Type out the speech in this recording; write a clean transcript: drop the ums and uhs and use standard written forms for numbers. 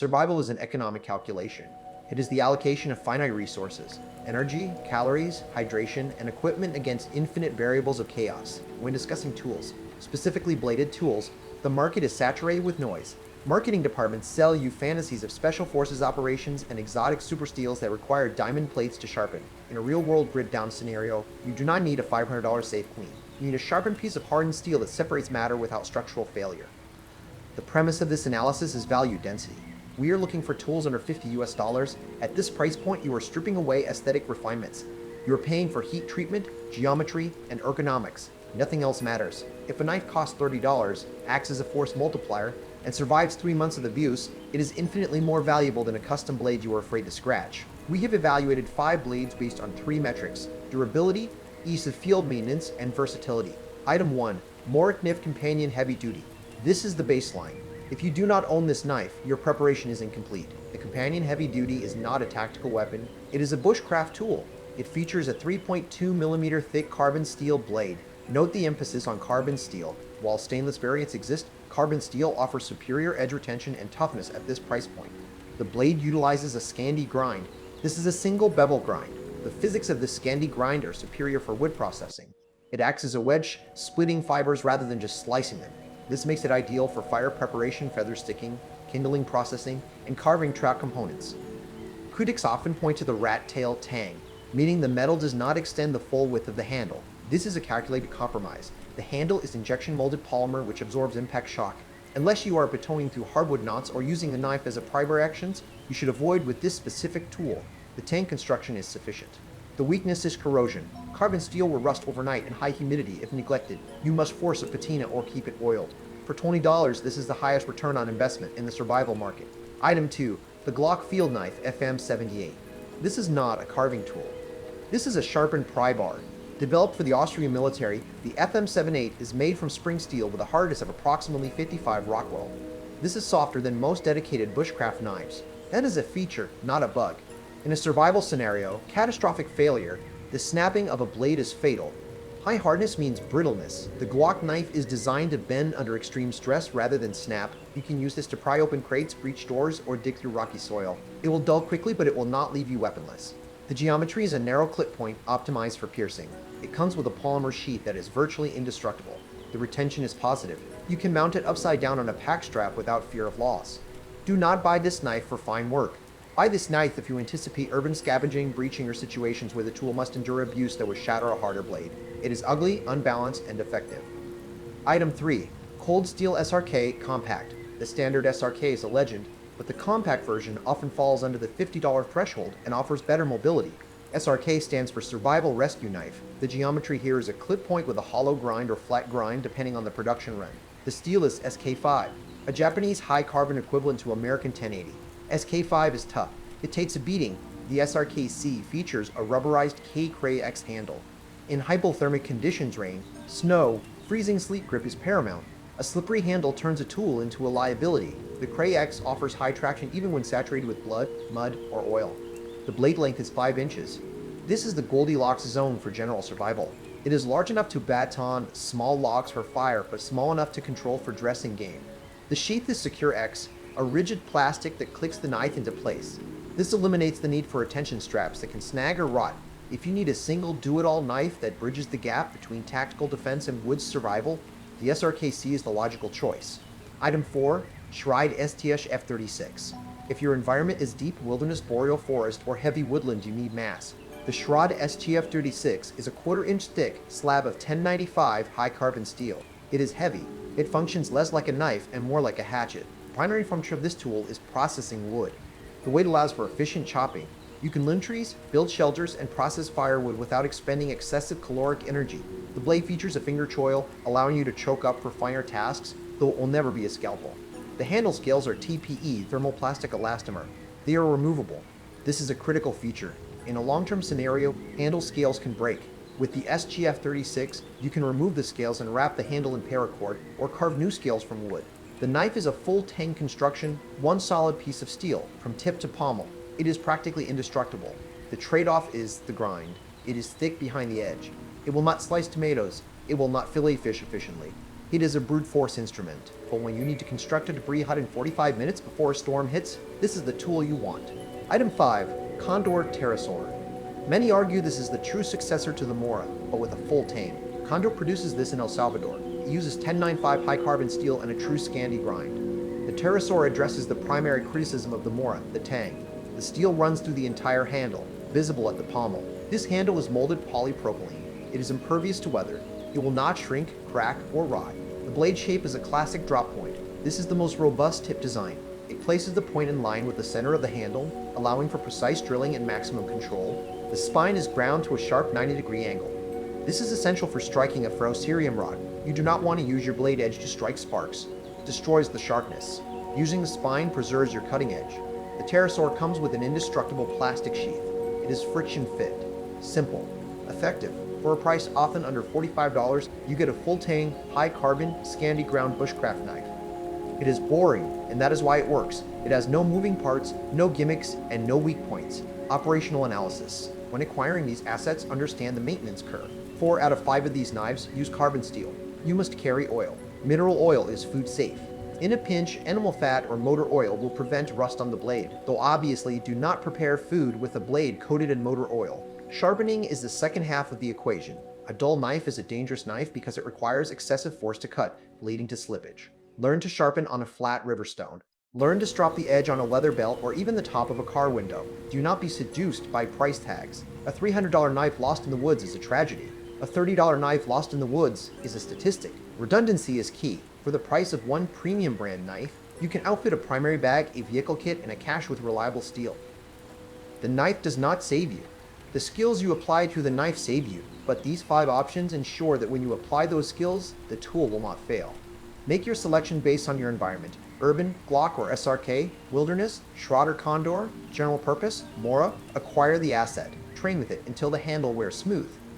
Survival is an economic calculation. It is the allocation of finite resources, energy, calories, hydration, and equipment against infinite variables of chaos. When discussing tools, specifically bladed tools, the market is saturated with noise. Marketing departments sell you fantasies of special forces operations and exotic super steels that require diamond plates to sharpen. In a real-world grid-down scenario, you do not need a $500 safe clean. You need a sharpened piece of hardened steel that separates matter without structural failure. The premise of this analysis is value density. We are looking for tools under $50 US. At this price point, you are stripping away aesthetic refinements. You are paying for heat treatment, geometry, and ergonomics. Nothing else matters. If a knife costs $30, acts as a force multiplier, and survives 3 months of abuse, it is infinitely more valuable than a custom blade you are afraid to scratch. We have evaluated 5 blades based on 3 metrics: durability, ease of field maintenance, and versatility. Item 1. Morakniv Companion Heavy Duty. This is the baseline. If you do not own this knife, your preparation is incomplete. The Companion Heavy Duty is not a tactical weapon, it is a bushcraft tool. It features a 3.2mm thick carbon steel blade. Note the emphasis on carbon steel. While stainless variants exist, carbon steel offers superior edge retention and toughness at this price point. The blade utilizes a Scandi grind. This is a single bevel grind. The physics of this Scandi grind are superior for wood processing. It acts as a wedge, splitting fibers rather than just slicing them. This makes it ideal for fire preparation, feather sticking, kindling processing, and carving track components. Critics often point to the rat tail tang, meaning the metal does not extend the full width of the handle. This is a calculated compromise. The handle is injection molded polymer which absorbs impact shock. Unless you are batoning through hardwood knots or using the knife as a primer actions, you should avoid with this specific tool. The tang construction is sufficient. The weakness is corrosion. Carbon steel will rust overnight in high humidity if neglected. You must force a patina or keep it oiled. For $20, this is the highest return on investment in the survival market. Item 2. The Glock Field Knife FM 78. This is not a carving tool. This is a sharpened pry bar. Developed for the Austrian military, the FM78 is made from spring steel with a hardness of approximately 55 Rockwell. This is softer than most dedicated bushcraft knives. That is a feature, not a bug. In a survival scenario, catastrophic failure, the snapping of a blade is fatal. High hardness means brittleness. The Glock knife is designed to bend under extreme stress rather than snap. You can use this to pry open crates, breach doors, or dig through rocky soil. It will dull quickly, but it will not leave you weaponless. The geometry is a narrow clip point optimized for piercing. It comes with a polymer sheath that is virtually indestructible. The retention is positive. You can mount it upside down on a pack strap without fear of loss. Do not buy this knife for fine work. Buy this knife if you anticipate urban scavenging, breaching, or situations where the tool must endure abuse that would shatter a harder blade. It is ugly, unbalanced, and defective. Item 3. Cold Steel SRK Compact. The standard SRK is a legend, but the compact version often falls under the $50 threshold and offers better mobility. SRK stands for Survival Rescue Knife. The geometry here is a clip point with a hollow grind or flat grind depending on the production run. The steel is SK5, a Japanese high carbon equivalent to American 1080. SK5 is tough. It takes a beating. The SRK-C features a rubberized K-Cray-X handle. In hypothermic conditions, rain, snow, freezing sleet grip is paramount. A slippery handle turns a tool into a liability. The Cray-X offers high traction even when saturated with blood, mud, or oil. The blade length is 5 inches. This is the Goldilocks zone for general survival. It is large enough to baton small logs for fire, but small enough to control for dressing game. The sheath is Secure X, a rigid plastic that clicks the knife into place. This eliminates the need for attention straps that can snag or rot. If you need a single do-it-all knife that bridges the gap between tactical defense and woods survival, the SRK-C is the logical choice. Item 4. Schrade SCHF36. If your environment is deep wilderness boreal forest or heavy woodland, you need mass. The Schrade SCHF36 is a 1/4 inch thick slab of 1095 high carbon steel. It is heavy. It functions less like a knife and more like a hatchet. The primary function of this tool is processing wood. The weight allows for efficient chopping. You can limb trees, build shelters, and process firewood without expending excessive caloric energy. The blade features a finger choil, allowing you to choke up for finer tasks, though it will never be a scalpel. The handle scales are TPE, thermoplastic elastomer. They are removable. This is a critical feature. In a long-term scenario, handle scales can break. With the SCHF36, you can remove the scales and wrap the handle in paracord or carve new scales from wood. The knife is a full tang construction, one solid piece of steel, from tip to pommel. It is practically indestructible. The trade-off is the grind. It is thick behind the edge. It will not slice tomatoes. It will not fillet fish efficiently. It is a brute force instrument, but when you need to construct a debris hut in 45 minutes before a storm hits, this is the tool you want. Item 5. Condor Terasaur. Many argue this is the true successor to the Mora, but with a full tang. Condor produces this in El Salvador. It uses 1095 high carbon steel and a true Scandi grind. The Terasaur addresses the primary criticism of the Mora, the tang. The steel runs through the entire handle, visible at the pommel. This handle is molded polypropylene. It is impervious to weather. It will not shrink, crack, or rot. The blade shape is a classic drop point. This is the most robust tip design. It places the point in line with the center of the handle, allowing for precise drilling and maximum control. The spine is ground to a sharp 90-degree angle. This is essential for striking a ferrocerium rod. You do not want to use your blade edge to strike sparks. It destroys the sharpness. Using the spine preserves your cutting edge. The Terasaur comes with an indestructible plastic sheath. It is friction fit, simple, effective. For a price often under $45, you get a full tang, high carbon, Scandi ground bushcraft knife. It is boring, and that is why it works. It has no moving parts, no gimmicks, and no weak points. Operational analysis. When acquiring these assets, understand the maintenance curve. 4 out of 5 of these knives use carbon steel. You must carry oil. Mineral oil is food safe. In a pinch, animal fat or motor oil will prevent rust on the blade, though obviously do not prepare food with a blade coated in motor oil. Sharpening is the second half of the equation. A dull knife is a dangerous knife because it requires excessive force to cut, leading to slippage. Learn to sharpen on a flat river stone. Learn to strop the edge on a leather belt or even the top of a car window. Do not be seduced by price tags. A $300 knife lost in the woods is a tragedy. A $30 knife lost in the woods is a statistic. Redundancy is key. For the price of one premium brand knife, you can outfit a primary bag, a vehicle kit, and a cache with reliable steel. The knife does not save you. The skills you apply to the knife save you, but these 5 options ensure that when you apply those skills, the tool will not fail. Make your selection based on your environment. Urban, Glock or SRK, Wilderness, Schrade or Condor, General Purpose, Mora. Acquire the asset. Train with it until the handle wears smooth.